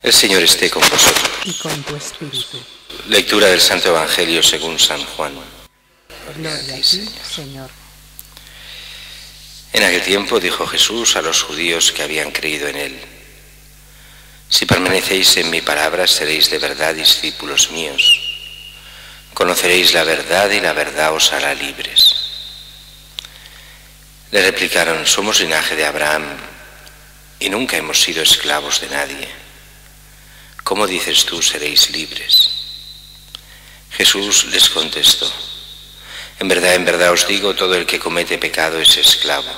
El Señor esté con vosotros. Y con tu espíritu. Lectura del Santo Evangelio según San Juan. Gloria a ti, Señor. En aquel tiempo dijo Jesús a los judíos que habían creído en él: si permanecéis en mi palabra, seréis de verdad discípulos míos. Conoceréis la verdad y la verdad os hará libres. Le replicaron: somos linaje de Abraham y nunca hemos sido esclavos de nadie. ¿Cómo dices tú seréis libres? Jesús les contestó: en verdad os digo, todo el que comete pecado es esclavo.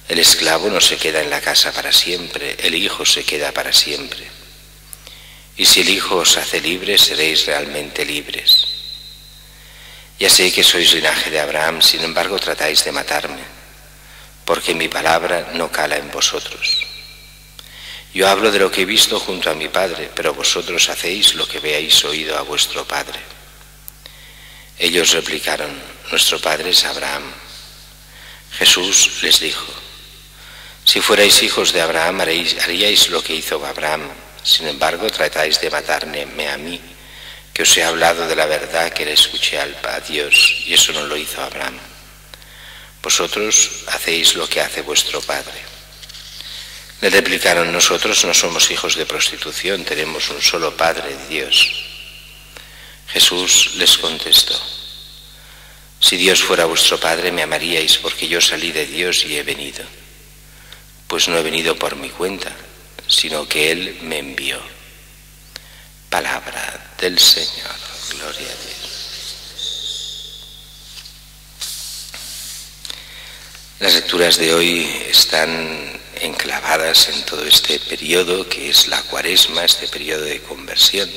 El esclavo no se queda en la casa para siempre, el Hijo se queda para siempre. Y si el Hijo os hace libres, seréis realmente libres. Ya sé que sois linaje de Abraham, sin embargo tratáis de matarme, porque mi palabra no cala en vosotros. Yo hablo de lo que he visto junto a mi Padre, pero vosotros hacéis lo que habéis oído a vuestro Padre. Ellos replicaron: nuestro Padre es Abraham. Jesús les dijo: si fuerais hijos de Abraham, haríais lo que hizo Abraham. Sin embargo, tratáis de matarme a mí, que os he hablado de la verdad que le escuché a Dios, y eso no lo hizo Abraham. Vosotros hacéis lo que hace vuestro Padre. Le replicaron: nosotros no somos hijos de prostitución, tenemos un solo Padre, Dios. Jesús les contestó: si Dios fuera vuestro Padre, me amaríais, porque yo salí de Dios y he venido. Pues no he venido por mi cuenta, sino que Él me envió. Palabra del Señor. Gloria a Dios. Las lecturas de hoy están enclavadas en todo este periodo que es la Cuaresma, este periodo de conversión.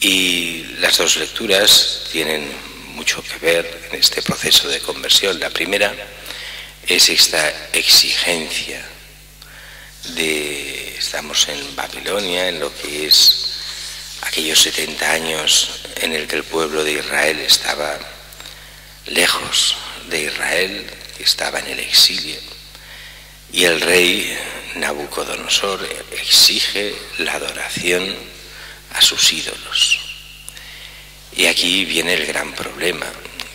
Y las dos lecturas tienen mucho que ver en este proceso de conversión. La primera es esta exigencia de, estamos en Babilonia, en lo que es aquellos 70 años en el que el pueblo de Israel estaba lejos de Israel, estaba en el exilio, y el rey Nabucodonosor exige la adoración a sus ídolos. Y aquí viene el gran problema.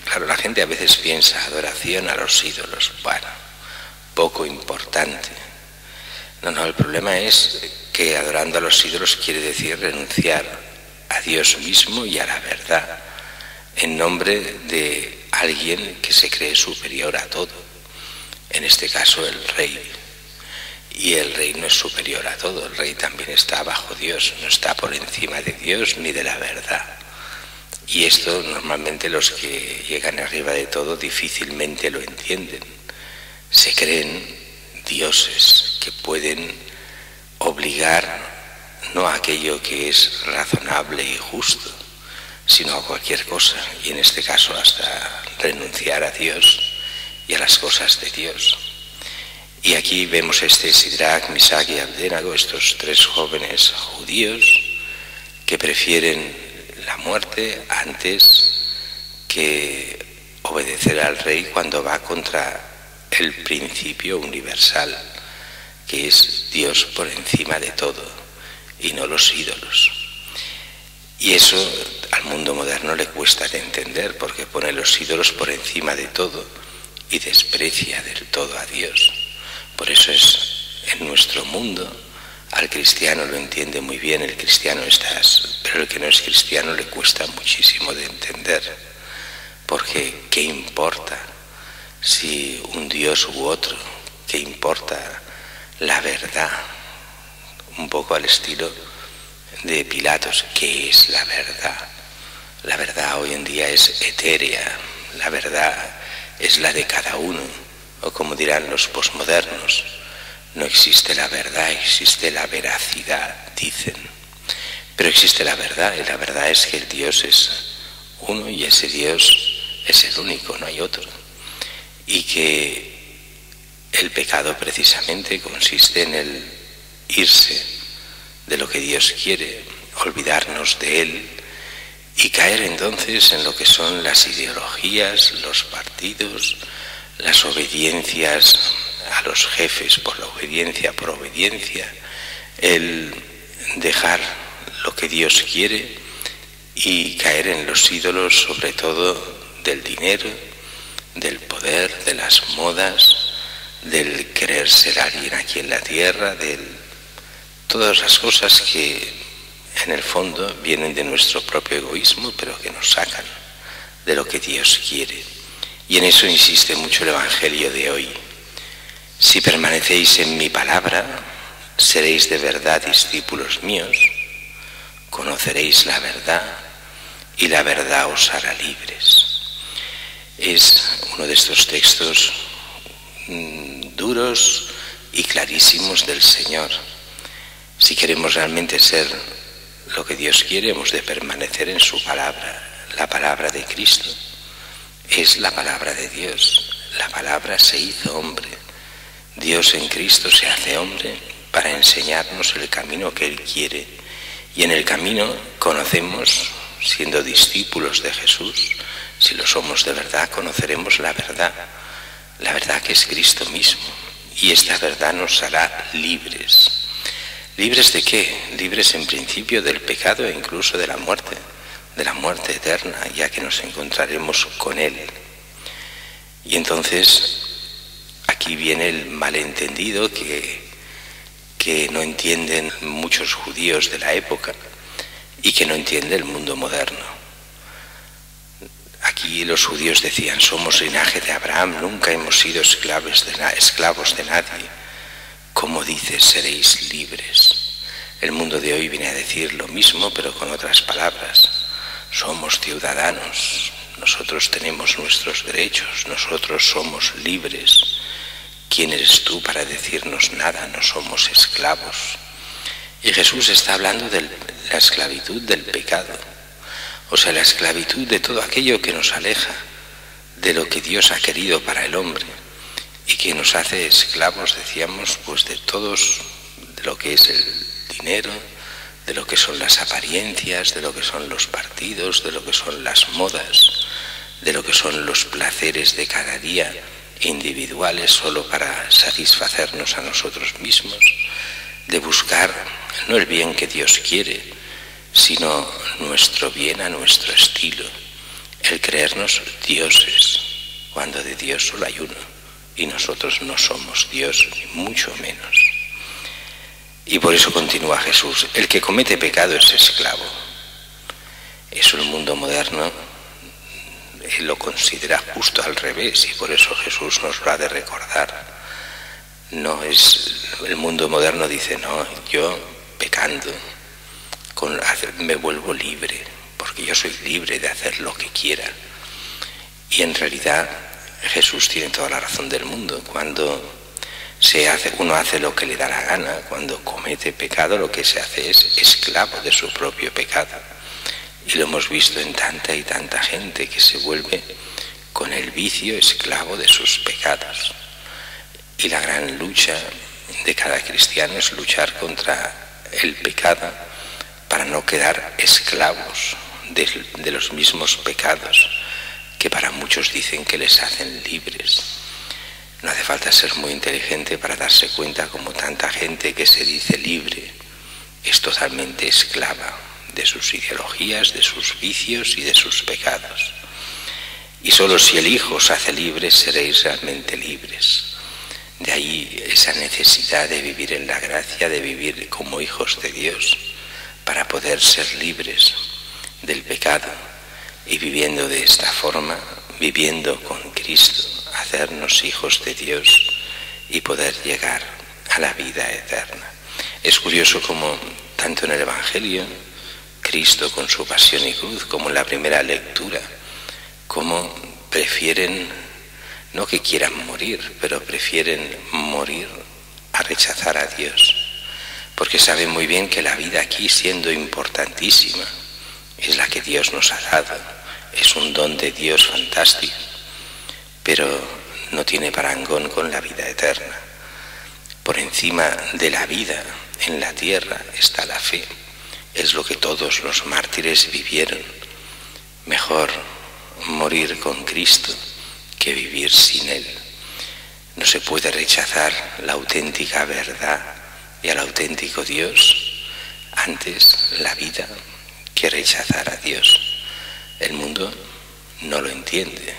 Claro, la gente a veces piensa: adoración a los ídolos, bueno, poco importante. No, el problema es que adorando a los ídolos quiere decir renunciar a Dios mismo y a la verdad, en nombre de alguien que se cree superior a todo, en este caso el rey. Y el rey no es superior a todo, el rey también está bajo Dios, no está por encima de Dios ni de la verdad. Y esto normalmente los que llegan arriba de todo difícilmente lo entienden. Se creen dioses que pueden obligar no a aquello que es razonable y justo, sino a cualquier cosa, y en este caso hasta renunciar a Dios y a las cosas de Dios. Y aquí vemos este Sidrac, Misac y Abdenago, estos tres jóvenes judíos que prefieren la muerte antes que obedecer al rey cuando va contra el principio universal, que es Dios por encima de todo y no los ídolos. Y eso al mundo moderno le cuesta de entender, porque pone los ídolos por encima de todo y desprecia del todo a Dios. Por eso es en nuestro mundo, al cristiano lo entiende muy bien, el cristiano estás, pero el que no es cristiano le cuesta muchísimo de entender, porque ¿qué importa si un Dios u otro? ¿Qué importa la verdad? Un poco al estilo de Pilatos: ¿qué es la verdad? La verdad hoy en día es etérea, la verdad es la de cada uno, o como dirán los posmodernos, no existe la verdad, existe la veracidad, dicen. Pero existe la verdad, y la verdad es que el Dios es uno y ese Dios es el único, no hay otro. Y que el pecado precisamente consiste en el irse de lo que Dios quiere, olvidarnos de Él y caer entonces en lo que son las ideologías, los partidos, las obediencias a los jefes por la obediencia, el dejar lo que Dios quiere y caer en los ídolos, sobre todo del dinero, del poder, de las modas, del querer ser alguien aquí en la tierra, de todas las cosas que en el fondo vienen de nuestro propio egoísmo, pero que nos sacan de lo que Dios quiere. Y en eso insiste mucho el Evangelio de hoy. Si permanecéis en mi palabra, seréis de verdad discípulos míos, conoceréis la verdad y la verdad os hará libres. Es uno de estos textos duros y clarísimos del Señor. Si queremos realmente ser lo que Dios quiere, hemos de permanecer en su palabra. La palabra de Cristo es la palabra de Dios. La palabra se hizo hombre. Dios en Cristo se hace hombre para enseñarnos el camino que Él quiere. Y en el camino conocemos, siendo discípulos de Jesús, si lo somos de verdad, conoceremos la verdad que es Cristo mismo. Y esta verdad nos hará libres. ¿Libres de qué? Libres en principio del pecado e incluso de la muerte eterna, ya que nos encontraremos con Él. Y entonces aquí viene el malentendido que no entienden muchos judíos de la época y que no entiende el mundo moderno. Aquí los judíos decían: somos linaje de Abraham, nunca hemos sido esclavos de nadie. ¿Cómo dices seréis libres? El mundo de hoy viene a decir lo mismo, pero con otras palabras. Somos ciudadanos, nosotros tenemos nuestros derechos, nosotros somos libres. ¿Quién eres tú para decirnos nada? No somos esclavos. Y Jesús está hablando de la esclavitud del pecado, o sea, la esclavitud de todo aquello que nos aleja de lo que Dios ha querido para el hombre y que nos hace esclavos, decíamos, pues de todos, de lo que es el dinero, de lo que son las apariencias, de lo que son los partidos, de lo que son las modas, de lo que son los placeres de cada día individuales solo para satisfacernos a nosotros mismos, de buscar no el bien que Dios quiere, sino nuestro bien a nuestro estilo, el creernos dioses, cuando de Dios solo hay uno, y nosotros no somos Dios, ni mucho menos. Y por eso continúa Jesús: el que comete pecado es esclavo. Eso el mundo moderno lo considera justo al revés, y por eso Jesús nos lo ha de recordar. No es, el mundo moderno dice: no, yo pecando me vuelvo libre, porque yo soy libre de hacer lo que quiera. Y en realidad Jesús tiene toda la razón del mundo. Cuando uno hace lo que le da la gana, cuando comete pecado, lo que se hace es esclavo de su propio pecado. Y lo hemos visto en tanta y tanta gente que se vuelve con el vicio esclavo de sus pecados. Y la gran lucha de cada cristiano es luchar contra el pecado para no quedar esclavos de los mismos pecados que para muchos dicen que les hacen libres. No hace falta ser muy inteligente para darse cuenta como tanta gente que se dice libre es totalmente esclava de sus ideologías, de sus vicios y de sus pecados. Y solo si el Hijo os hace libres seréis realmente libres. De ahí esa necesidad de vivir en la gracia, de vivir como hijos de Dios, para poder ser libres del pecado y viviendo de esta forma, viviendo con Cristo, hacernos hijos de Dios y poder llegar a la vida eterna. Es curioso como tanto en el Evangelio, Cristo con su pasión y cruz, como en la primera lectura, como prefieren, no que quieran morir, pero prefieren morir a rechazar a Dios, porque saben muy bien que la vida aquí, siendo importantísima, es la que Dios nos ha dado, es un don de Dios fantástico, pero no tiene parangón con la vida eterna. Por encima de la vida en la tierra está la fe, es lo que todos los mártires vivieron. Mejor morir con Cristo que vivir sin Él. No se puede rechazar la auténtica verdad y al auténtico Dios antes la vida que rechazar a Dios. El mundo no lo entiende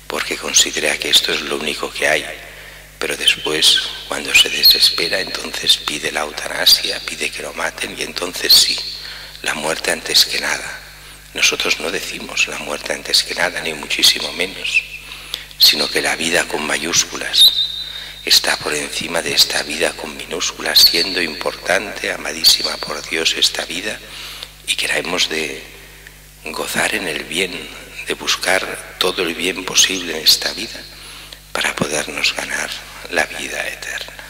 porque considera que esto es lo único que hay, pero después, cuando se desespera, entonces pide la eutanasia, pide que lo maten, y entonces sí, la muerte antes que nada. Nosotros no decimos la muerte antes que nada, ni muchísimo menos, sino que la vida con mayúsculas está por encima de esta vida con minúsculas, siendo importante, amadísima por Dios esta vida, y queremos de gozar en el bien, de buscar todo el bien posible en esta vida para podernos ganar la vida eterna.